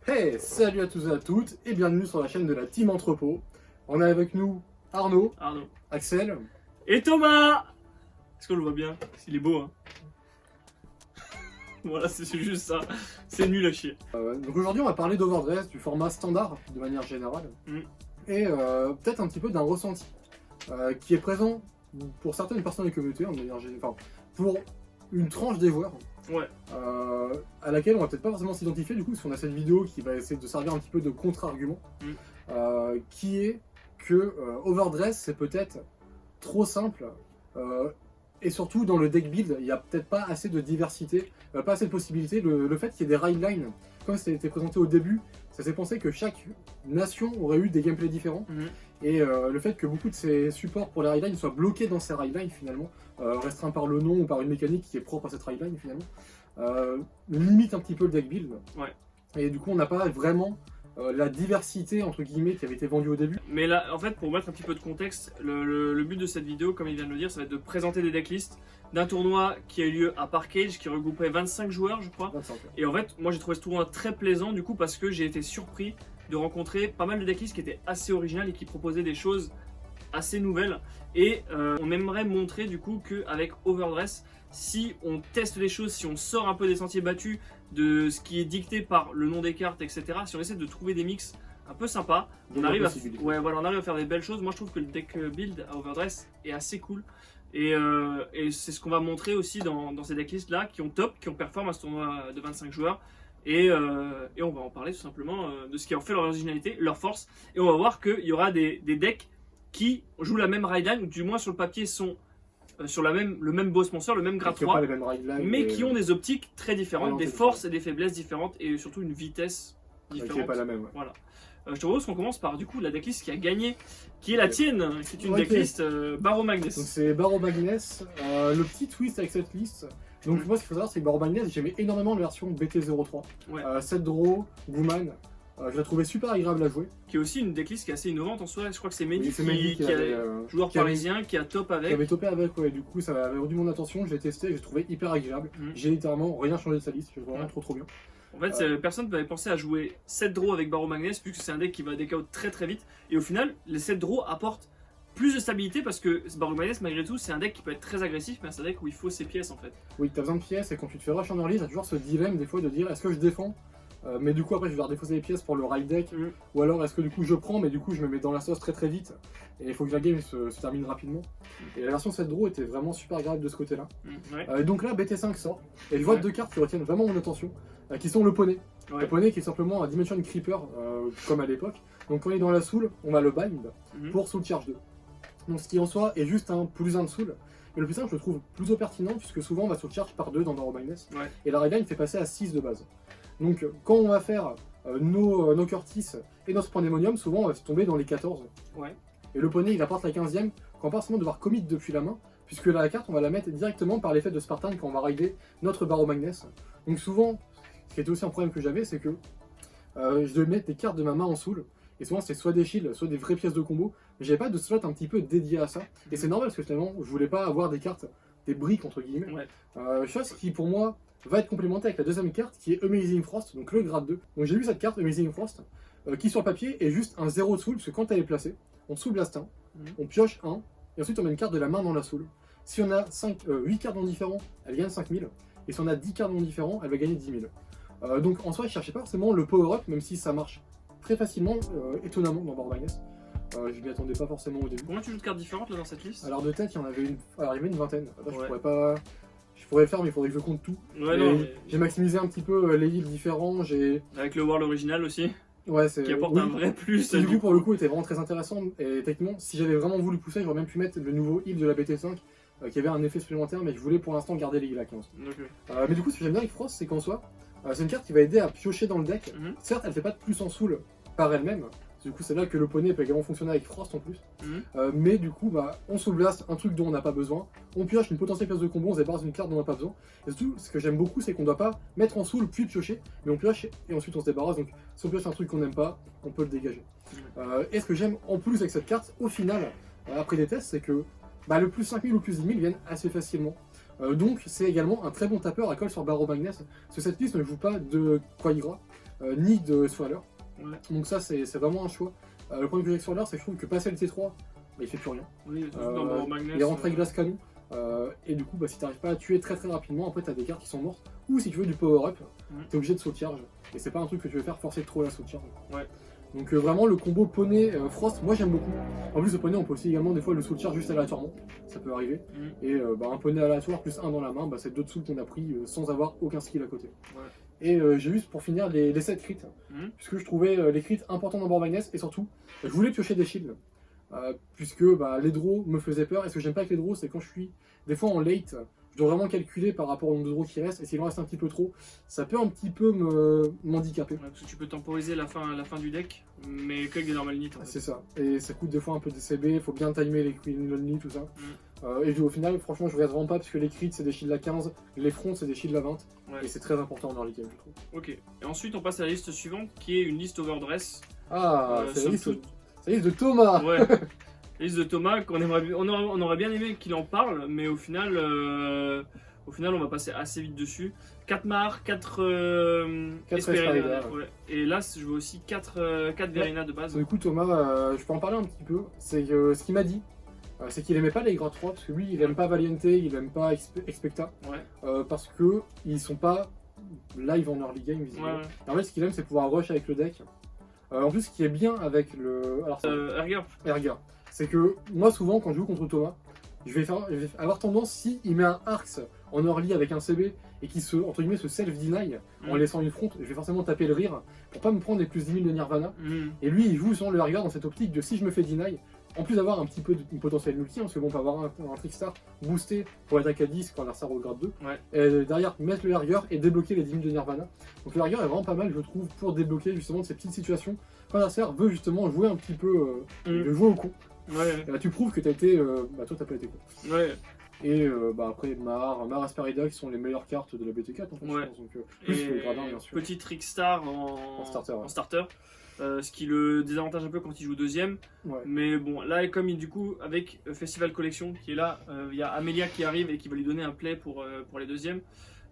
Hey, salut à tous et à toutes et bienvenue sur la chaîne de la Team Entrepôt. On a avec nous Arnaud, Axel et Thomas. Est-ce qu'on le voit bien? Il est beau, hein. Voilà, c'est juste ça. C'est nul à chier. Donc aujourd'hui on va parler d'Overdress, du format standard de manière générale et peut-être un petit peu d'un ressenti qui est présent pour certaines personnes de la communauté en manière générale, enfin, pour une tranche des joueurs. Ouais. À laquelle on va peut-être pas forcément s'identifier du coup, parce qu'on a cette vidéo qui va essayer de servir un petit peu de contre-argument, qui est que Overdress c'est peut-être trop simple, et surtout dans le deck build, il n'y a peut-être pas assez de diversité, pas assez de possibilités. Le fait qu'il y ait des raidlines, comme ça a été présenté au début, ça s'est pensé que chaque nation aurait eu des gameplays différents, et le fait que beaucoup de ces supports pour les raidlines soient bloqués dans ces raidlines finalement, restreints par le nom ou par une mécanique qui est propre à cette raidline finalement, limite un petit peu le deck build. Ouais. Et du coup on n'a pas vraiment la diversité entre guillemets qui avait été vendue au début. Mais là, en fait, pour mettre un petit peu de contexte, le but de cette vidéo, comme il vient de le dire, ça va être de présenter des decklists d'un tournoi qui a eu lieu à Parkage, qui regroupait 25 joueurs, je crois. 25, ouais. Et en fait, moi j'ai trouvé ce tournoi très plaisant du coup parce que j'ai été surpris de rencontrer pas mal de decklists qui étaient assez originales et qui proposaient des choses assez nouvelles. Et on aimerait montrer du coup qu'avec Overdress, si on teste les choses, si on sort un peu des sentiers battus de ce qui est dicté par le nom des cartes, etc., si on essaie de trouver des mix un peu sympas, on arrive à faire des belles choses. Moi je trouve que le deck build à Overdress est assez cool. Et c'est ce qu'on va montrer aussi dans ces decklists là qui ont perform à ce tournoi de 25 joueurs. Et on va en parler tout simplement de ce qui en fait leur originalité, leur force. Et on va voir qu'il y aura des decks qui jouent la même raidline, ou du moins sur le papier sont sur le même boss monster, le même grade 3, mais qui ont des optiques très différentes, des forces et des faiblesses différentes, et surtout une vitesse différente. Qui n'est pas la même. Ouais. Voilà. Je te propose qu'on commence par du coup la decklist qui a gagné, qui est la tienne, qui est une decklist Barrow Magnus. Donc c'est Barrow Magnus. Le petit twist avec cette liste. Donc moi ce qu'il faut savoir c'est que Barrow Magnus, j'aimais énormément la version BT03. 7 draw, Woman. Je la trouvais super agréable à jouer. Qui est aussi une decklist qui est assez innovante en soi. Je crois que c'est Mehdi qui est joueur parisien qui a top avec. Qui avait topé avec, ouais. Du coup ça avait rendu mon attention, je l'ai testé, j'ai trouvé hyper agréable. J'ai littéralement rien changé de sa liste, je trouve vraiment trop bien. En fait, personne n'avait pensé à jouer 7 draws avec Barrow Magnus, puisque c'est un deck qui va DK out très très vite. Et au final, les 7 draws apportent plus de stabilité parce que Barrow Magnus, malgré tout, c'est un deck qui peut être très agressif, mais c'est un deck où il faut ses pièces en fait. Oui, t'as besoin de pièces, et quand tu te fais rush en early, t'as toujours ce dilemme des fois de dire est-ce que je défends mais du coup après je vais devoir défausser les pièces pour le ride deck, ou alors est-ce que du coup je prends mais du coup je me mets dans la sauce très très vite et il faut que la game se termine rapidement. Et la version 7 draw était vraiment super agréable de ce côté là. Donc là BT5 sort et je vois deux cartes qui retiennent vraiment mon attention, qui sont le poney. Le poney qui est simplement un Dimension Creeper comme à l'époque. Donc quand on est dans la soul, on va le bind pour soul charge 2. Donc ce qui en soi est juste un plus 1 de soul. Mais le plus 1 je le trouve plutôt pertinent puisque souvent on va soul charge par 2 dans Barrow Magnus. Et la redline fait passer à 6 de base. Donc quand on va faire nos Curtis et notre Pandemonium, souvent on va se tomber dans les 14. Et le poney il apporte la 15ème quand on va pas forcément devoir commit depuis la main, puisque la carte on va la mettre directement par l'effet de Spartan quand on va rider notre Barrow Magnus. Donc souvent, ce qui était aussi un problème que j'avais, c'est que je devais mettre des cartes de ma main en soul, et souvent c'était soit des shields, soit des vraies pièces de combo, mais j'avais pas de slot un petit peu dédié à ça. Et c'est normal parce que finalement je voulais pas avoir des cartes, des briques entre guillemets. Chose qui pour moi va être complémentée avec la deuxième carte qui est Amazing Frost, donc le grade 2. Donc j'ai vu cette carte Amazing Frost qui sur le papier est juste un 0 de soul, parce que quand elle est placée, on soul blast 1, on pioche 1, et ensuite on met une carte de la main dans la soul. Si on a 8 cartes non différents, elle gagne 5000, et si on a 10 cartes non différents, elle va gagner 10 000. Donc en soi je cherchais pas forcément le power up, même si ça marche très facilement, étonnamment dans Barrow Magnus. Je m'y attendais pas forcément au début. Combien tu joues de cartes différentes là dans cette liste? Alors de tête il y en avait une, alors il y avait une vingtaine. Là, je pourrais le faire mais il faudrait que je compte tout. J'ai maximisé un petit peu les heals différents. Avec le World original aussi. Qui apporte un vrai plus. Du coup pour le coup était vraiment très intéressant. Et techniquement si j'avais vraiment voulu pousser j'aurais même pu mettre le nouveau heal de la BT5 qui avait un effet supplémentaire, mais je voulais pour l'instant garder les heals à 15. Mais du coup ce que j'aime bien avec Frost c'est qu'en soi c'est une carte qui va aider à piocher dans le deck. Certes elle fait pas de plus en soul par elle-même. Du coup c'est là que le poney peut également fonctionner avec Frost en plus. Mais du coup on soul blast un truc dont on n'a pas besoin, on pioche une potentielle pièce de combo, on se débarrasse d'une carte dont on n'a pas besoin. Et surtout ce que j'aime beaucoup c'est qu'on doit pas mettre en soul puis piocher, mais on pioche et ensuite on se débarrasse. Donc si on pioche un truc qu'on n'aime pas, on peut le dégager. Et ce que j'aime en plus avec cette carte, au final, après des tests, c'est que le plus 5000 ou plus 10 000 viennent assez facilement. Donc c'est également un très bon tapeur à colle sur Barrow Magnus, parce que cette liste ne joue pas de Quagra. ni de Swirler. Ouais. Donc ça c'est vraiment un choix. Le problème que j'ai avec Swirler, c'est que je trouve que passer le T3, bah, il fait plus rien. Oui, dans Magnus, Il est rentré glace canon. Et du coup, bah, si t'arrives pas à tuer très rapidement, après t'as des cartes qui sont mortes. Ou si tu veux du power-up, t'es obligé de saut charge. Et c'est pas un truc que tu veux faire forcer trop la saut charge. Ouais. Donc vraiment le combo poney Frost, moi j'aime beaucoup. En plus le poney on peut aussi également des fois le soul charge juste aléatoirement, ça peut arriver. Et bah, un poney aléatoire plus un dans la main, bah, c'est 2 de soul qu'on a pris sans avoir aucun skill à côté. Ouais. Et j'ai juste pour finir les 7 crits, puisque je trouvais les crits importants dans Board Magnus et surtout je voulais piocher des shields. Puisque bah, les draws me faisaient peur, et ce que j'aime pas avec les draws c'est quand je suis des fois en late, je dois vraiment calculer par rapport au nombre de draws qui reste, et s'il en reste un petit peu trop, ça peut un petit peu m'handicaper. Ouais, parce que tu peux temporiser la fin du deck, mais qu'avec des normal nits. C'est ça, et ça coûte des fois un peu des CB, il faut bien timer les Queen Lonely, tout ça. Et au final, franchement, je regarde vraiment pas, parce que les crits c'est des shields à 15, les fronts c'est des shields à 20, et c'est très important en early game, je trouve. Ok, et ensuite on passe à la liste suivante, qui est une liste overdress. Ah, c'est la liste de Thomas. Ouais. La liste de Thomas, on aurait bien aimé qu'il en parle, mais au final, on va passer assez vite dessus. 4 Mar, 4 Esperida, ouais. Et là, je veux aussi 4 Verina de base. Du coup, Thomas, je peux en parler un petit peu. C'est que ce qu'il m'a dit, c'est qu'il aimait pas les grades 3, parce que lui, il aime pas Valiente, il aime pas Expecta, parce que ils sont pas live en early game, visiblement. En fait, ce qu'il aime, c'est pouvoir rush avec le deck. En plus, ce qui est bien avec le. Alors, Erger. C'est que moi, souvent, quand je joue contre Thomas, je vais avoir tendance, si il met un Arx en early avec un CB et qui se, entre guillemets, se self-deny en laissant une front, je vais forcément taper le rire pour pas me prendre les plus 10 000 de Nirvana. Et lui, il joue souvent le Erger dans cette optique de si je me fais deny, en plus d'avoir un petit peu de potentiel multi, parce que bon, on peut avoir un Trickstar boosté pour attaquer à 10 quand l'adversaire au grade 2, et derrière mettre le Erger et débloquer les 10 000 de Nirvana. Donc le Erger est vraiment pas mal, je trouve, pour débloquer justement de ces petites situations quand l'adversaire veut justement jouer un petit peu, jouer au con. Et là, tu prouves que t'as été. Bah, toi, t'as pas été con. Et bah, après, Mar Asperida qui sont les meilleures cartes de la BT4 en fait, je pense. Donc, plus le gradin, bien sûr. Petit Trickstar en starter. Ce qui le désavantage un peu quand il joue deuxième. Mais bon, là, comme du coup, avec Festival Collection qui est là, il y a Amelia qui arrive et qui va lui donner un play pour les deuxièmes.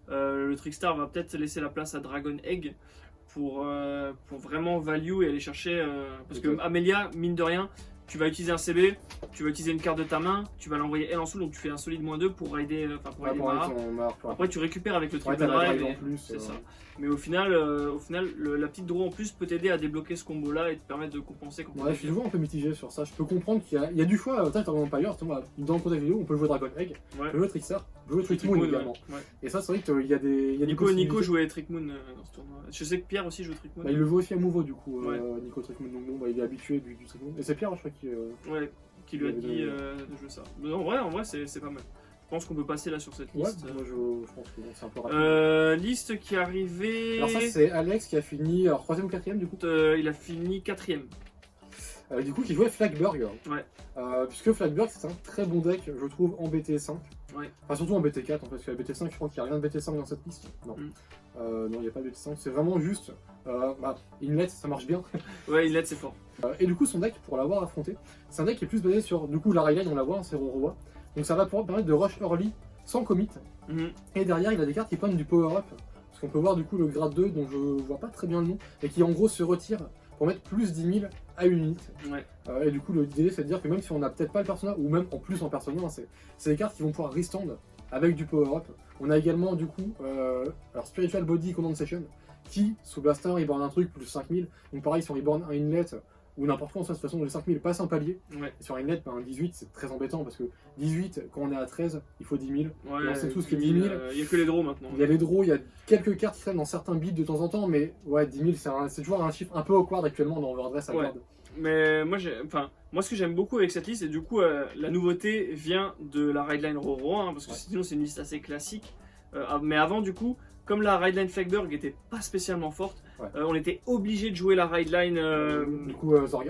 Le Trickstar va peut-être laisser la place à Dragon Egg pour vraiment value et aller chercher. Parce que Amelia, mine de rien, tu vas utiliser un CB, tu vas utiliser une carte de ta main, tu vas l'envoyer elle en dessous, donc tu fais un solide -2 pour aider Mara. Après tu récupères avec le triple drive, c'est ça. Mais au final, la petite draw en plus peut t'aider à débloquer ce combo là et te permettre de compenser. Je suis toujours un peu mitigé sur ça, je peux comprendre qu'il y a du choix, dans Empire, dans le contexte vidéo on peut jouer Dragon Egg, on peut jouer Trickstar, on peut jouer Trickmoon également. Et ça c'est vrai qu'il y a des Nico jouait Trickmoon dans ce tournoi. Je sais que Pierre aussi joue Trickmoon. Il le joue aussi à Mouveau du coup, Nico Trickmoon, donc bon, il est habitué du Trickmoon. Et c'est Pierre je crois qui lui a dit de jouer ça. Mais en vrai c'est pas mal. Je pense qu'on peut passer là sur cette liste. Moi je pense que c'est un peu rapide. Liste qui est arrivée. Alors ça c'est Alex qui a fini 3ème ou 4ème du coup. Il a fini 4ème. Du coup qui jouait Flagberg. Puisque Flagberg c'est un très bon deck je trouve en BT5. Enfin surtout en BT4 en fait, parce que la BT5 je crois qu'il n'y a rien de BT5 dans cette liste. Non. Non il n'y a pas de BT5, c'est vraiment juste Inlet ça marche bien. Inlet c'est fort. Et du coup son deck pour l'avoir affronté, c'est un deck qui est plus basé sur du coup la Rayline on la voit, c'est Roroa. Donc ça va pouvoir permettre de rush early sans commit. Et derrière il a des cartes qui prennent du power up. Parce qu'on peut voir du coup le grade 2 dont je vois pas très bien le nom. Et qui en gros se retire pour mettre plus 10 000 à une unité. Et du coup l'idée c'est de dire que même si on n'a peut-être pas le personnage, ou même en plus en personnage, c'est des cartes qui vont pouvoir restand avec du power up. On a également du coup alors Spiritual Body Condensation qui sous Blaster reborn un truc plus 5000. Donc pareil si on reborn un Inlet ou n'importe quoi, en fait, de toute façon, le 5000 passe un palier. Et sur Inlet, un 18, c'est très embêtant parce que 18, quand on est à 13, il faut 10 000. Et on sait tous que 10 000. Il n'y a que les draws maintenant. Il y a les draws, il y a quelques cartes qui traînent dans certains bits de temps en temps, mais 10 000, c'est toujours un chiffre un peu awkward actuellement dans Overdress à garde. Mais moi, ce que j'aime beaucoup avec cette liste, et du coup, la nouveauté vient de la Rideline Roro, parce que sinon, c'est une liste assez classique. Mais avant, du coup, comme la Rideline Flagberg était pas spécialement forte, on était obligé de jouer la Rideline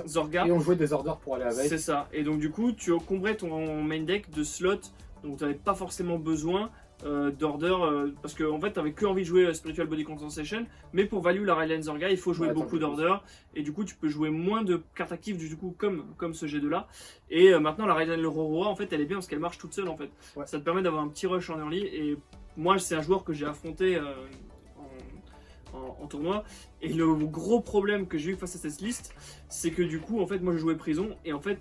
Zorga. Et on jouait des orders pour aller avec. C'est ça. Et donc du coup, tu combrais ton main deck de slots, donc tu n'avais pas forcément besoin d'order, parce que en fait, tu n'avais que envie de jouer Spiritual Body Compensation, mais pour value la Rideline Zorga, il faut jouer beaucoup d'orders, et du coup, tu peux jouer moins de cartes actives du coup, comme ce G2 là. Et maintenant, la Rideline Roroa, en fait, elle est bien parce qu'elle marche toute seule en fait. Ça te permet d'avoir un petit rush en early, et moi, c'est un joueur que j'ai affronté en tournoi. Et le gros problème que j'ai eu face à cette liste, c'est que du coup, en fait, moi je jouais prison et en fait,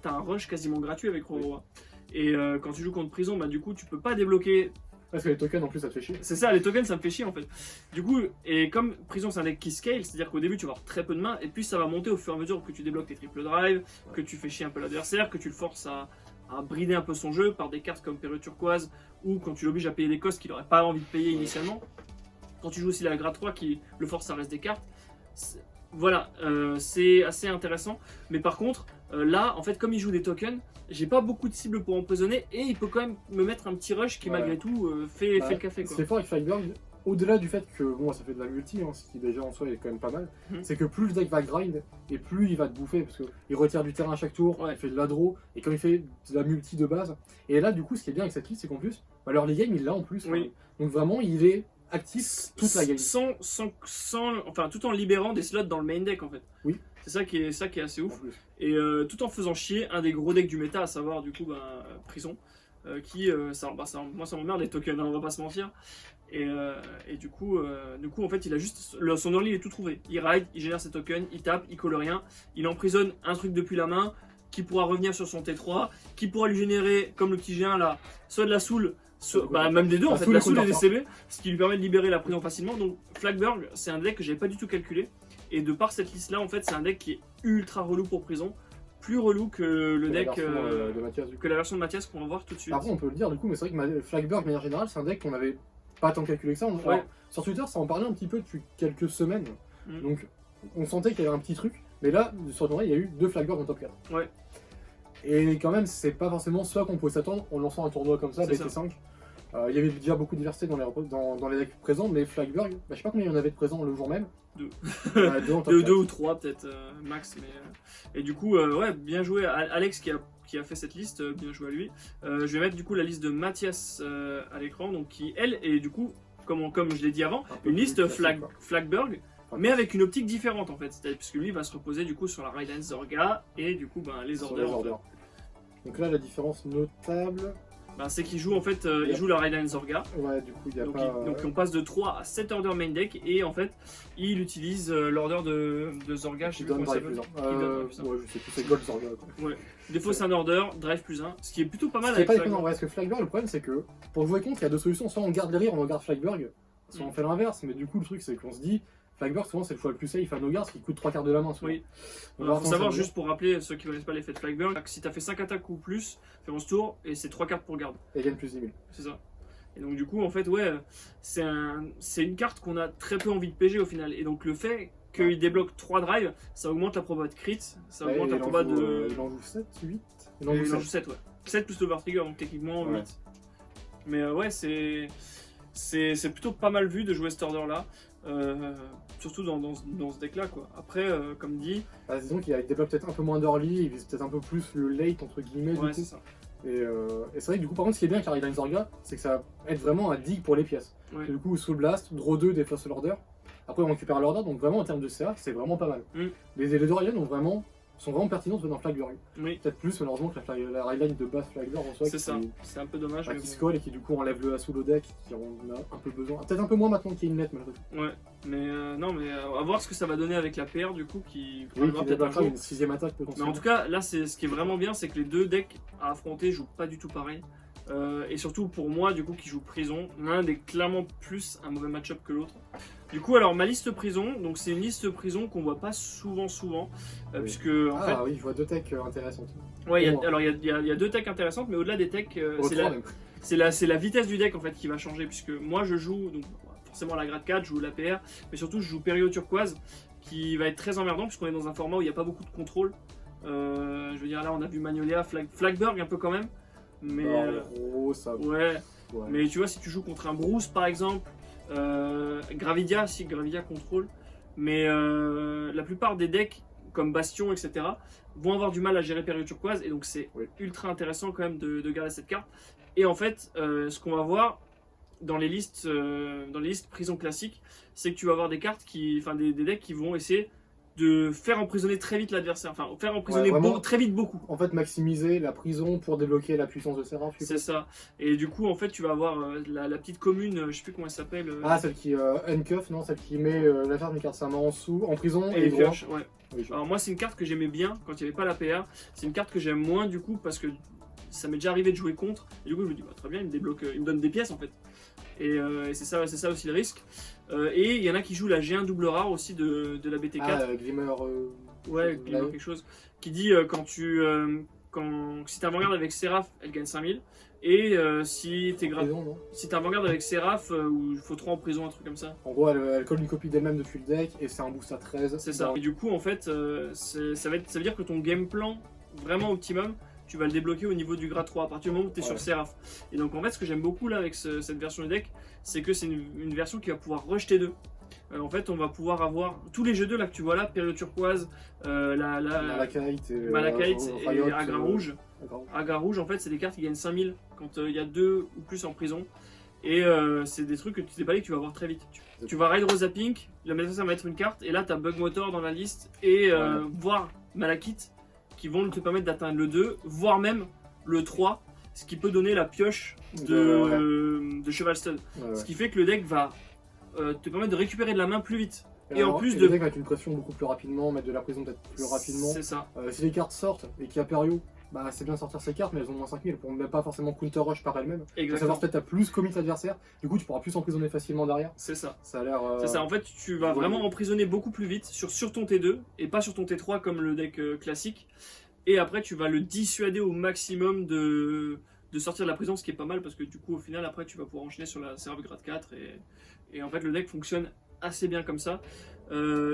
t'as un rush quasiment gratuit avec Roroa. Et quand tu joues contre prison, bah du coup, tu peux pas débloquer. Parce que les tokens en plus ça te fait chier. C'est ça, les tokens ça me fait chier en fait. Du coup, et comme prison c'est un deck qui scale, c'est-à-dire qu'au début tu vas avoir très peu de mains, et puis ça va monter au fur et à mesure que tu débloques tes triple drive, que tu fais chier un peu l'adversaire, que tu le forces à brider un peu son jeu par des cartes comme Période Turquoise, ou quand tu l'obliges à payer des costs qu'il n'aurait pas envie de payer initialement. Quand tu joues aussi la grade 3 qui le force à rester des cartes. Voilà, c'est assez intéressant. Mais par contre, là, en fait, comme il joue des tokens, j'ai pas beaucoup de cibles pour empoisonner et il peut quand même me mettre un petit rush qui, malgré tout, fait le café. Ce qui est fort avec Flyberg, au-delà du fait que bon, ça fait de la multi, hein, ce qui déjà en soi est quand même pas mal, c'est que plus le deck va grind et plus il va te bouffer parce qu'il retire du terrain à chaque tour, il fait de l'adro et comme il fait de la multi de base. Et là, du coup, ce qui est bien avec cette liste, c'est qu'en plus, l'early game il l'a en plus. Oui. Donc vraiment, il est actif toute la game. Enfin, tout en libérant des slots dans le main deck en fait. Oui. C'est ça qui est assez ouf. Et tout en faisant chier un des gros decks du méta, à savoir du coup Prison, moi ça m'emmerde les tokens, hein, on va pas se mentir. Et du coup en fait il a juste son early il est tout trouvé. Il ride, il génère ses tokens, il tape, il colle rien, il emprisonne un truc depuis la main qui pourra revenir sur son T3, qui pourra lui générer comme le petit G1 là, soit de la soul. Même des deux en fait, la soul et des CB, ce qui lui permet de libérer la prison facilement. Donc Flagberg, c'est un deck que j'avais pas du tout calculé. Et de par cette liste là, en fait, c'est un deck qui est ultra relou pour prison. Plus relou que le deck que la version de Mathias qu'on va voir tout de suite. Après, on peut le dire du coup, mais c'est vrai que Flagberg, de manière générale, c'est un deck qu'on avait pas tant calculé que ça. Alors, sur Twitter, ça en parlait un petit peu depuis quelques semaines. Donc on sentait qu'il y avait un petit truc. Mais là, sur le tournoi, il y a eu 2 Flagberg en top 4. Ouais. Et quand même, c'est pas forcément ça qu'on pouvait s'attendre en lançant un tournoi comme ça, BT5. Il y avait déjà beaucoup de diversité dans les decks présents, mais Flagberg, je sais pas combien il y en avait de présents le jour même. 2. Deux 2 ou 3 peut-être max. Et du coup, bien joué à Alex qui a fait cette liste, bien joué à lui. Je vais mettre du coup la liste de Mathias à l'écran, donc qui elle est du coup, comme je l'ai dit avant, une liste Flagberg. Mais avec une optique différente en fait, puisque lui va se reposer du coup sur la Raiden Zorga et du coup les orders. Donc là la différence notable, c'est qu'il joue en fait, il joue la Raiden Zorga. Ouais, du coup il y a donc, pas... donc on passe de 3 à 7 orders main deck et en fait il utilise l'order de Zorga, je sais plus comment ça s'appelle. Ouais, je sais plus, c'est Gold Zorga quoi. Ouais. Des fois c'est un order, drive plus 1, ce qui est plutôt pas mal. C'est pas déconnant, parce que Flagberg, le problème c'est que pour jouer contre il y a 2 solutions, soit on garde les rires, on garde Flagberg, soit on fait l'inverse, mais du coup le truc c'est qu'on se dit Flagberg souvent c'est le choix le plus safe à nos gardes, qui coûte 3 quarts de la main. Oui. Il faut savoir juste pour rappeler ceux qui ne connaissent pas l'effet de Flagberg, si tu as fait 5 attaques ou plus, fais 11 tours et c'est 3 cartes pour garde. Et gagne plus 10 000. C'est ça. Et donc du coup en fait c'est une carte qu'on a très peu envie de PG au final. Et donc le fait qu'il débloque 3 drives, ça augmente la proba de crit, ça augmente la proba de... Il en joue 7, 8 Il en joue 7, ouais. 7 plus l'overtrigger, donc techniquement 8. Mais c'est plutôt pas mal vu de jouer cet order là. Surtout dans ce deck là quoi. Après comme dit, disons qu'il développe peut-être un peu moins d'early, il vise peut-être un peu plus le late entre guillemets. Ouais, c'est ça. Et c'est vrai que du coup par contre ce qui est bien avec la Raiden Zorga, c'est que ça aide vraiment à dig pour les pièces. Du coup Soul Blast, Draw 2 des fois sur l'order. Après on récupère l'order, donc vraiment en termes de CA c'est vraiment pas mal. Les Dorian sont vraiment pertinentes dans Flagberg. Peut-être plus malheureusement que la Raiden de base Flagberg en soi. C'est ça, c'est un peu dommage. Qui se colle et qui du coup enlève le Hassou au deck, qui en a un peu besoin. Peut-être un peu moins maintenant qu'il y a une net malgré tout. Ouais, mais non, mais à voir ce que ça va donner avec la PR du coup qui développera une 6ème attaque potentiellement. Mais en tout cas, là ce qui est vraiment bien, c'est que les deux decks à affronter jouent pas du tout pareil. Et surtout pour moi du coup qui joue prison, l'un est clairement plus un mauvais match-up que l'autre. Du coup alors ma liste prison, donc c'est une liste prison qu'on voit pas souvent puisque en fait... oui, je vois 2 techs intéressantes. Ouais, il y a 2 techs intéressantes, mais au-delà des techs, c'est la vitesse du deck en fait qui va changer, puisque moi je joue donc forcément la grade 4, je joue la PR, mais surtout je joue Période Turquoise qui va être très emmerdant puisqu'on est dans un format où il n'y a pas beaucoup de contrôle. Je veux dire là on a vu Magnolia, Flagberg un peu quand même. Mais mais tu vois si tu joues contre un Bruce par exemple, Gravidia contrôle, mais la plupart des decks comme Bastion etc vont avoir du mal à gérer Période Turquoise et donc c'est ultra intéressant quand même de garder cette carte. Et en fait ce qu'on va voir dans les listes prison classiques, c'est que tu vas avoir des cartes des decks qui vont essayer de faire emprisonner très vite l'adversaire, enfin faire emprisonner vraiment, très vite beaucoup. En fait, maximiser la prison pour débloquer la puissance de Seraph. C'est ça. Et du coup, en fait, tu vas avoir la petite commune, je sais plus comment elle s'appelle. Ah, celle qui uncuff, non, celle qui met l'affaire d'une carte sa main en dessous, en prison et les droit. pioches, ouais. Oui, Alors moi, c'est une carte que j'aimais bien quand il n'y avait pas la PR. C'est une carte que j'aime moins du coup parce que ça m'est déjà arrivé de jouer contre. Et du coup, je me dis, bah, très bien, il me débloque, il me donne des pièces en fait. Et c'est ça aussi le risque. Et il y en a qui jouent la G1 double rare aussi de la BT4. Ah, Glimmer. Ouais, Glimmer quelque chose. Qui dit si t'as avant-garde avec Seraph, elle gagne 5000. Et si t'es avant-garde avec Seraph, ou il faut 3 en prison, un truc comme ça. En gros, elle colle une copie d'elle-même depuis le deck et c'est un boost à 13. C'est ça. Et du coup, en fait, ça veut dire que ton game plan, vraiment optimum, tu vas le débloquer au niveau du grade 3 à partir du moment où tu es sur Seraph. Et donc, en fait, ce que j'aime beaucoup là avec cette version du deck, c'est que c'est une version qui va pouvoir rush T2. En fait, on va pouvoir avoir tous les jeux 2 là que tu vois là, Période Turquoise, Malachite et Agra Rouge. Agra Rouge, en fait, c'est des cartes qui gagnent 5000 quand il y a 2 ou plus en prison. Et c'est des trucs que tu t'es pas dit que tu vas avoir très vite. Tu vas Ride Rosa Pink, le adversaire va mettre une carte, et là tu as Bug Motor dans la liste, et voire Malachite, qui vont te permettre d'atteindre le 2, voire même le 3, ce qui peut donner la pioche de Cheval Stud. Ce qui fait que le deck va te permettre de récupérer de la main plus vite. Et en plus le deck va mettre une pression beaucoup plus rapidement, mettre de la prison peut-être plus rapidement. C'est ça. Si les cartes sortent et qu'il y a Perio, bah c'est bien de sortir ces cartes, mais elles ont moins 5000, elles pourront même pas forcément counter rush par elles-mêmes. Exactement. Savoir peut-être à plus commit adversaire, du coup tu pourras plus emprisonner facilement derrière. C'est ça. Ça a l'air. C'est ça, en fait tu vas vraiment emprisonner beaucoup plus vite sur ton T2 et pas sur ton T3 comme le deck classique. Et après tu vas le dissuader au maximum de sortir de la prison, ce qui est pas mal parce que du coup au final après tu vas pouvoir enchaîner sur la serve grade 4 et en fait le deck fonctionne assez bien comme ça.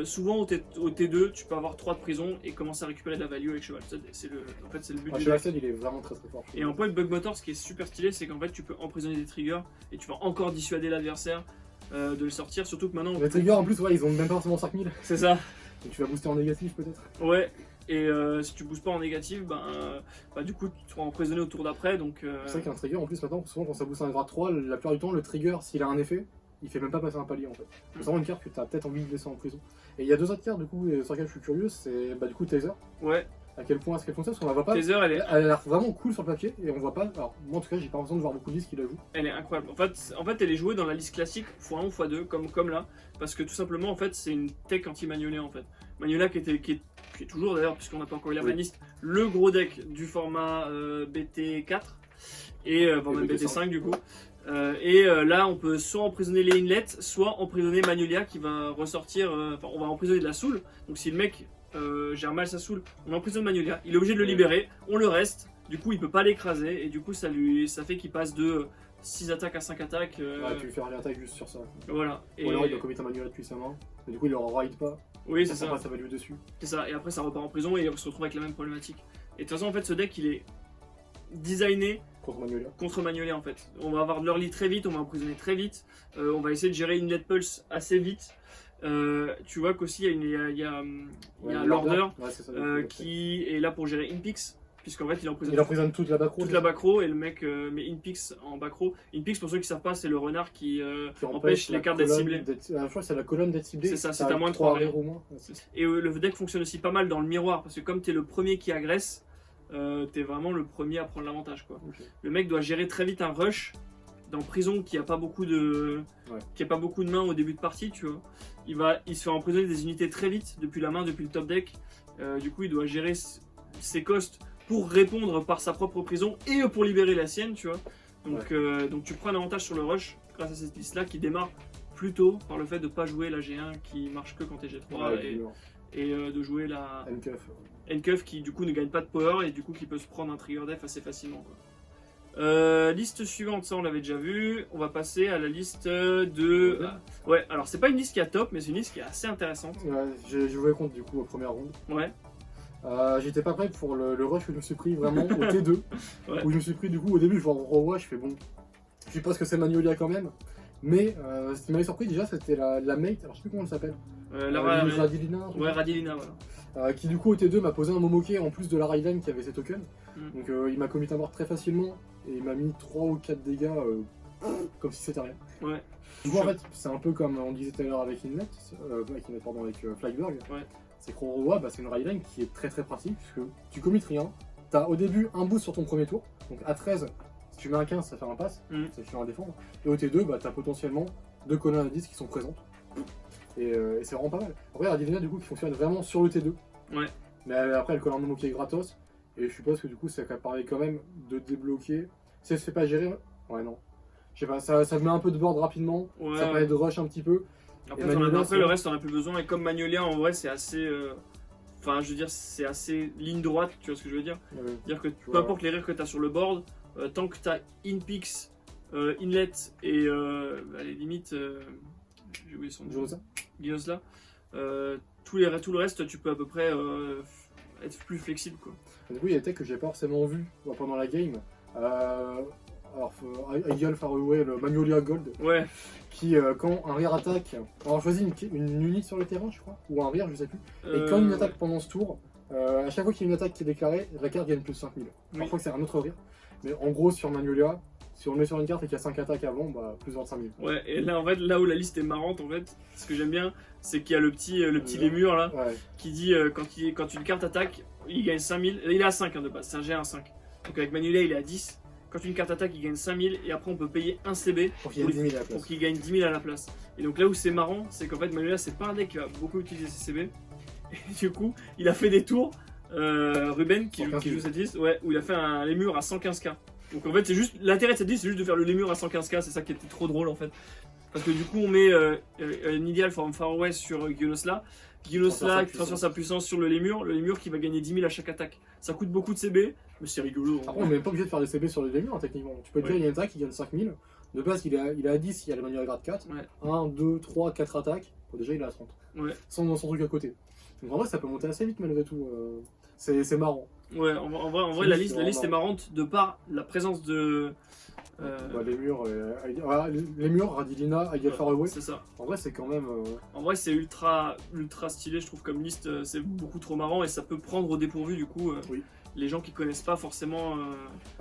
Souvent au T2 tu peux avoir 3 de prison et commencer à récupérer de la value avec Cheval Stud. C'est le but du Cheval Stud il est vraiment très fort. Et en point de Bug Motor, ce qui est super stylé, c'est qu'en fait tu peux emprisonner des triggers et tu vas encore dissuader l'adversaire de le sortir, surtout que maintenant... Les triggers en plus ils ont même pas forcément 5000. C'est ça. Donc tu vas booster en négatif peut-être. Ouais. Et si tu boostes pas en négatif, du coup tu seras emprisonné au tour d'après. Donc c'est vrai qu'un trigger en plus maintenant, souvent quand ça booste un grade 3, la plupart du temps le trigger s'il a un effet, il fait même pas passer un palier en fait. C'est vraiment une carte que tu as peut-être envie de laisser en prison. Et il y a 2 autres cartes du coup sur lesquelles je suis curieux, c'est du coup Taser. Ouais. À quel point est-ce qu'elle fonctionne, parce qu'on la voit pas. Taser, elle a l'air vraiment cool sur le papier et on voit pas. Alors moi en tout cas j'ai pas l'impression de voir beaucoup de listes qui la jouent. Elle est incroyable. En fait elle est jouée dans la liste classique x1 ou x2 comme là, parce que tout simplement en fait c'est une tech anti-Magnolia en fait. Magnolia qui est toujours d'ailleurs, puisqu'on n'a pas encore eu la baniste, le gros deck du format BT4 et même BT5 du coup. Là on peut soit emprisonner les inlets, soit emprisonner Magnolia qui va ressortir, on va emprisonner de la soul. Donc si le mec gère mal sa soul, on emprisonne Magnolia, il est obligé de le libérer, on le reste, du coup il peut pas l'écraser et du coup ça fait qu'il passe de 6 attaques à 5 attaques. Tu lui fais un attaque juste sur ça. Voilà. Ou alors il doit commettre un Magnolia depuis sa main, mais du coup il le ride pas. Oui c'est ça. Ça va lui dessus. C'est ça, et après ça repart en prison et il se retrouve avec la même problématique. Et de toute façon en fait ce deck il est designé contre Magnolia en fait. On va avoir de l'early très vite, on va emprisonner très vite, on va essayer de gérer une Inlet Pulse assez vite. Tu vois qu'aussi il y a l'Order qui est là pour gérer Inpix, puisqu'en fait il emprisonne toute la back row. Et le mec met Inpix en back row. Inpix, pour ceux qui savent pas, c'est le renard qui empêche les cartes d'être ciblées. Je crois que c'est la colonne d'être ciblée. C'est ça, c'est à moins de 3 rares. Et le deck fonctionne aussi pas mal dans le miroir, parce que comme tu es le premier qui agresse, t'es vraiment le premier à prendre l'avantage quoi. Okay. Le mec doit gérer très vite un rush dans prison qui a pas beaucoup de mains au début de partie, tu vois. Il se fait emprisonner des unités très vite depuis la main, depuis le top deck. Du coup il doit gérer ses costs pour répondre par sa propre prison et pour libérer la sienne, tu vois. Donc tu prends un avantage sur le rush grâce à cette liste là qui démarre plus tôt par le fait de pas jouer la G1 qui marche que quand t'es G3 et de jouer la Ncuff qui du coup ne gagne pas de power et du coup qui peut se prendre un trigger def assez facilement quoi. Liste suivante, ça on l'avait déjà vu. On va passer à la liste de... Ouais, alors c'est pas une liste qui est top, mais c'est une liste qui est assez intéressante. Ouais, j'ai joué contre du coup au premier round. Ouais. J'étais pas prêt pour le rush que je me suis pris vraiment au T2. Où je me suis pris du coup au début, je revois, je fais bon. Je sais pas ce que c'est Magnolia quand même. Mais ce qui m'avait surpris déjà c'était la mate, alors je sais plus comment elle s'appelle. Radilina. Ouais, Radilina, voilà. Qui du coup au T2 m'a posé un Momoke en plus de la Raiden qui avait ses tokens. Donc il m'a commit à mort très facilement et il m'a mis 3 ou 4 dégâts comme si c'était rien. Ouais. Du coup, en fait, c'est un peu comme on disait tout à l'heure avec avec Flybird. Ouais. C'est que Roroa, c'est une raidline qui est très très pratique, puisque tu commites rien. T'as au début un boost sur ton premier tour, donc à 13, si tu mets un 15, ça fait un pass, ça suffit à défendre. Et au T2, t'as potentiellement 2 colonnes à 10 qui sont présentes. Et c'est vraiment pas mal. Après, Radivina, du coup, qui fonctionne vraiment sur le T2. Ouais. Mais après, elle colle un Momo qui est gratos. Et je suppose que du coup, ça permet quand même de débloquer. Si elle se fait pas gérer, ouais, non. Je sais pas, ça met un peu de board rapidement. Ouais. Ça permet de rush un petit peu. Après, Magnolia, le reste, t'en as plus besoin. Et comme Magnolia, en vrai, c'est assez. Enfin, je veux dire, c'est assez ligne droite, tu vois ce que je veux dire? C'est-à-dire que peu importe les rires que t'as sur le board, tant que t'as in-pix, inlet et les limites. J'ai oublié son nom. Ginos là. Tout le reste, tu peux à peu près être plus flexible, quoi. Du coup, il y a des techs que j'ai pas forcément vu pendant la game. Alors, Ideal Faraway, le Magnolia Gold, Ouais. qui, quand un rire attaque, on choisit une unité sur le terrain, je crois, ou un rire, je sais plus. Et quand il attaque pendant ce tour, à chaque fois qu'il y a une attaque qui est déclarée, la carte gagne plus 5000. Oui. Parfois que c'est un autre rire. Mais en gros, sur Magnolia, si on le met sur une carte et qu'il y a 5 attaques avant, plus 25 000. Ouais, et là, en fait, là où la liste est marrante, en fait, ce que j'aime bien, c'est qu'il y a le petit lémur là, qui dit quand une carte attaque, il gagne 5000. Il est à 5 de base, c'est un G1 5. Donc avec Magnolia, il est à 10. Quand une carte attaque, il gagne 5000 et après on peut payer un CB pour qu'il gagne 10 000 à la place. Et donc là où c'est marrant, c'est qu'en fait Magnolia, c'est pas un deck qui va beaucoup utiliser ses CB. Et du coup, il a fait des tours, Ruben qui joue cette liste, ouais, où il a fait un lémur à 115k. Donc en fait, c'est juste l'intérêt de cette liste, c'est juste de faire le lémur à 115k, c'est ça qui était trop drôle en fait. Parce que du coup, on met un Ideal from Far West sur Ginosla. Ginosla qui transfère sa puissance sur le lémur qui va gagner 10 000 à chaque attaque. Ça coûte beaucoup de CB, mais c'est rigolo. Après, on n'est même pas obligé de faire des CB sur les lémurs, techniquement. Tu peux dire qu'il y a une attaque qui gagne 5000. De base, il est à 10, il y a le Magnolia grade 4. Ouais. 1, 2, 3, 4 attaques. Bon, déjà, il est à 30. Ouais. Sans truc à côté. Donc en vrai, ça peut monter assez vite malgré tout. C'est marrant. Ouais, en vrai la liste est marrante de par la présence de. Les murs, Radilina, Ideal Faraway. C'est ça. En vrai, c'est quand même. En vrai, c'est ultra stylé, je trouve, comme liste. C'est beaucoup trop marrant et ça peut prendre au dépourvu, du coup, les gens qui connaissent pas forcément.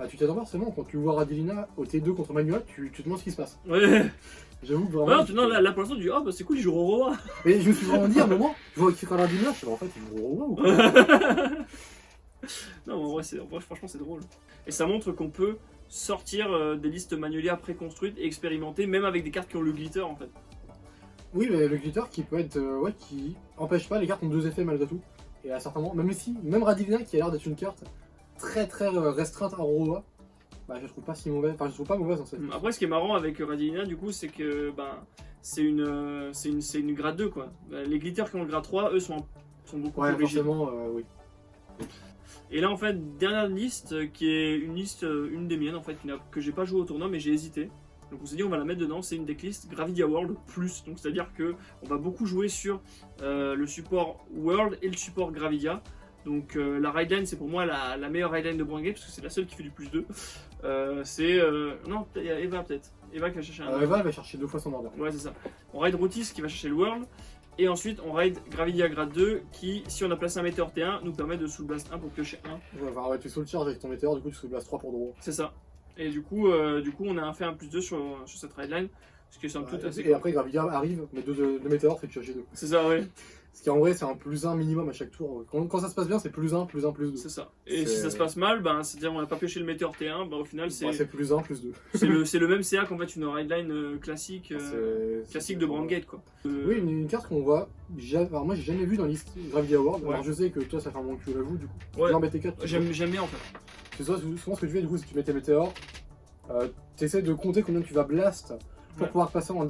Tu t'attends forcément quand tu vois Radilina au T2 contre Manuel, tu te demandes ce qui se passe. Ouais. J'avoue que vraiment. Non, là pour l'instant, tu dis, oh, c'est cool, il joue Roroa. Et je me suis vraiment dit à un moment, je vois écrire Radilina, je suis en fait, il joue Roroa ou quoi? Non, en vrai, franchement, c'est drôle. Et ça montre qu'on peut sortir des listes Magnolia préconstruites et expérimenter, même avec des cartes qui ont le glitter en fait. Oui, mais le glitter qui peut être. Qui empêche pas, les cartes ont 2 effets malgré tout. Et à certains moments, même Radivina qui a l'air d'être une carte très restreinte à Roroa, je trouve pas si mauvaise. Enfin, je trouve pas mauvaise en fait. Après, ce qui est marrant avec Radivina, du coup, c'est que c'est une grade 2 quoi. Les glitters qui ont le grade 3, eux sont beaucoup plus rigides. Forcément, oui. Et là en fait, dernière liste qui est une des miennes en fait, que j'ai pas joué au tournoi mais j'ai hésité. Donc on s'est dit on va la mettre dedans, c'est une decklist Gravidia World plus. Donc c'est à dire que on va beaucoup jouer sur le support World et le support Gravidia. Donc la rideline c'est pour moi la meilleure rideline de Brangate parce que c'est la seule qui fait du plus 2. Non, il y a Eva peut-être. Eva qui va chercher un. Eva elle va chercher 2 fois son order. Ouais c'est ça. On ride Routis qui va chercher le World. Et ensuite, on raid Gravidia grade 2 qui, si on a placé un météore T1, nous permet de soul blast 1 pour piocher 1. Ouais, tu soul charge avec ton météore, du coup tu soul blast 3 pour draw. C'est ça. Et du coup, on a fait un plus 2 sur cette raidline. Ce qui est somme toute assez. Et après, Gravidia arrive, mais 2 météores fait piocher 2. C'est ça, ouais. Ce qui en vrai, c'est un plus 1 minimum à chaque tour. Quand ça se passe bien, c'est plus 1, plus 1, plus 2. C'est ça. Et si ça se passe mal, c'est-à-dire on n'a pas pioché le météore T1, au final c'est. C'est plus 1, plus 2. C'est le même CA qu'en fait une rideline classique de Brandgate quoi. Oui, une carte qu'on voit. Alors moi j'ai jamais vu dans la liste Gravidia World. Ouais. Alors je sais que toi ça fait un moment que tu la joues du coup. Ouais. T4. J'aime bien en fait. C'est ça, souvent ce que tu fais du coup, c'est que tu mets tes météores. Tu essaies de compter combien tu vas blast pour pouvoir passer en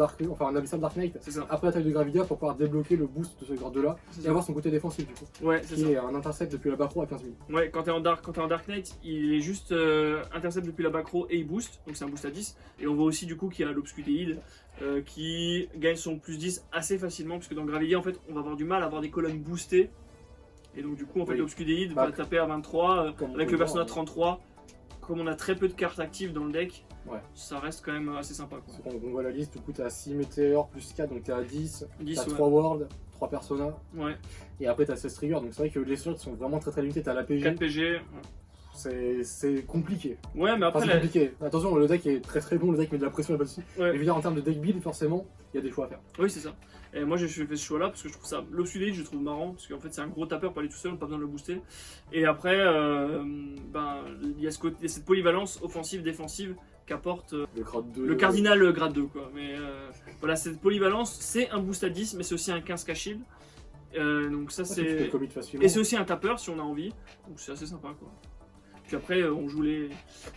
Abyssal Dark Knight après l'attaque de Gravidia pour pouvoir débloquer le boost de ce grade 2 là et avoir son côté défensif du coup. Ouais, c'est ça. Qui est un intercept depuis la back row à 15 000. Ouais, quand t'es en Dark Knight, il est juste intercept depuis la back row et il boost, donc c'est un boost à 10. Et on voit aussi du coup qu'il y a l'Obscutéide qui gagne son plus 10 assez facilement, parce que dans Gravidia en fait on va avoir du mal à avoir des colonnes boostées. Et donc du coup en fait l'Obscutéide va taper à 23 avec le personnage 33. Comme on a très peu de cartes actives dans le deck, ça reste quand même assez sympa. Quoi. On voit la liste, du coup t'as 6 météores plus 4, donc t'es à 10, t'as 3 worlds, 3 personas, et après t'as 16 triggers, donc c'est vrai que les slots sont vraiment très limités, t'as l'APG. 4 PG. c'est compliqué. Ouais, mais Enfin, après, c'est compliqué. Attention, le deck est très très bon, le deck met de la pression là-dessus. Ouais. Mais je veux dire, en termes de deck build, forcément, il y a des choix à faire. Oui, c'est ça. Et moi, j'ai fait ce choix-là parce que je trouve ça. L'Obscurate, je le trouve marrant parce qu'en fait, c'est un gros tapeur pour aller tout seul, pas besoin de le booster. Et après, il y a cette polyvalence offensive-défensive qu'apporte Le grade 2. le cardinal grade 2, quoi. Mais voilà, cette polyvalence, c'est un boost à 10, mais c'est aussi un 15k shield. Donc ça, Tu peux c'est. commit facilement. Et c'est aussi un tapeur si on a envie. Donc c'est assez sympa, quoi. Puis après, on joue les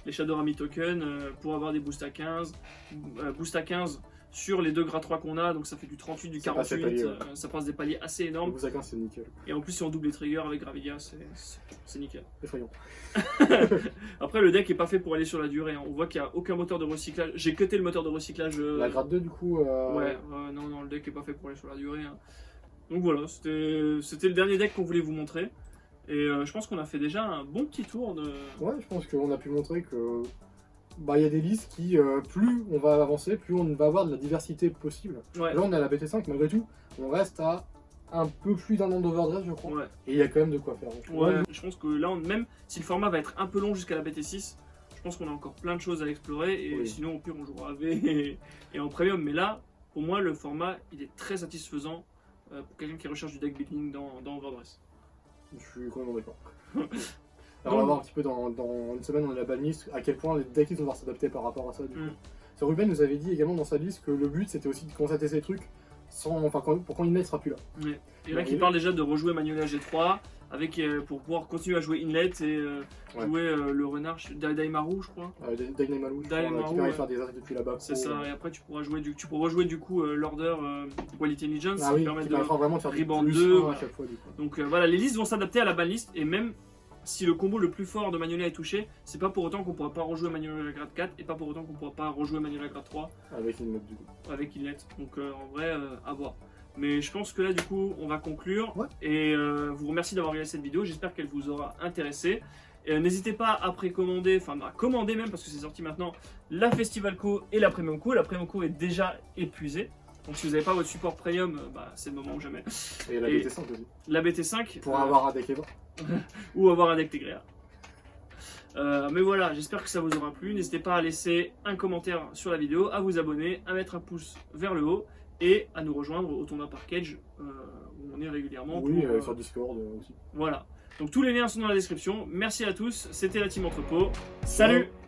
Shadowrami tokens pour avoir des boosts à 15. Boost à 15 sur les 2 grades 3 qu'on a, donc ça fait du 38, du Ça passe 48. des paliers, ouais. Ça passe des paliers assez Le énormes. boost à 15, c'est nickel. Et en plus, si on double les triggers avec Gravidia, c'est nickel. Effrayant. Après, le deck est pas fait pour aller sur la durée. Hein. On voit qu'il n'y a aucun moteur de recyclage. J'ai cuté le moteur de recyclage. La grade 2, du coup. Ouais, non, le deck est pas fait pour aller sur la durée. Hein. Donc voilà, c'était le dernier deck qu'on voulait vous montrer. Et je pense qu'on a fait déjà un bon petit tour de. Ouais, je pense qu'on a pu montrer que. Bah, il y a des listes qui, plus on va avancer, plus on va avoir de la diversité possible. Ouais. Là, on est à la BT5, malgré tout, on reste à un peu plus d'un an d'overdress, je crois. Ouais. Et il y a quand même de quoi faire. Donc, Ouais, je pense que là, même si le format va être un peu long jusqu'à la BT6, je pense qu'on a encore plein de choses à explorer. Et Oui. sinon, au pire, on jouera AV et en premium. Mais là, pour moi, le format, il est très satisfaisant pour quelqu'un qui recherche du deck building dans Overdress. Je suis complètement d'accord. Alors, on va voir un petit peu dans une semaine, on a la banlist, à quel point les decks vont devoir s'adapter par rapport à ça. Du coup. So, Ruben nous avait dit également dans sa liste que le but c'était aussi de constater ces trucs pour quand Inlet sera plus là. Ouais. Et là, qui parle déjà de rejouer Manuela G3 avec, pour pouvoir continuer à jouer Inlet et jouer le renard Daimaru, je crois. Daimaru, qui Daimaru, permet ouais. de faire des attaques depuis là-bas. C'est ça, et après tu pourras rejouer du coup l'order Quality Allegiance Ah qui oui, permet qui de. permettra vraiment de faire Rebound du 2, 2 à voilà. chaque fois. Du coup. Donc voilà, les listes vont s'adapter à la banlist et même si le combo le plus fort de Manuela est touché, c'est pas pour autant qu'on pourra pas rejouer Manuela grade 4 et pas pour autant qu'on pourra pas rejouer Manuela grade 3 Avec Inlet du coup. avec Inlet. Donc en vrai, à voir. Mais je pense que là, du coup, on va conclure. Ouais. Et vous remercie d'avoir regardé cette vidéo. J'espère qu'elle vous aura intéressé. N'hésitez pas à précommander, enfin à commander même, parce que c'est sorti maintenant, la Festival Co et la Premium Co. La Premium Co est déjà épuisée. Donc si vous n'avez pas votre support Premium, c'est le moment ou jamais. Et la Et- BT5 aussi. La BT5. Pour avoir un deck Eva. Ou avoir un deck Tegrea. Mais voilà, j'espère que ça vous aura plu. N'hésitez pas à laisser un commentaire sur la vidéo, à vous abonner, à mettre un pouce vers le haut et à nous rejoindre au tournoi par Cage où on est régulièrement. Oui, pour, sur Discord aussi. Voilà. Donc tous les liens sont dans la description. Merci à tous. C'était la Team Entrepôt. Salut! Ciao.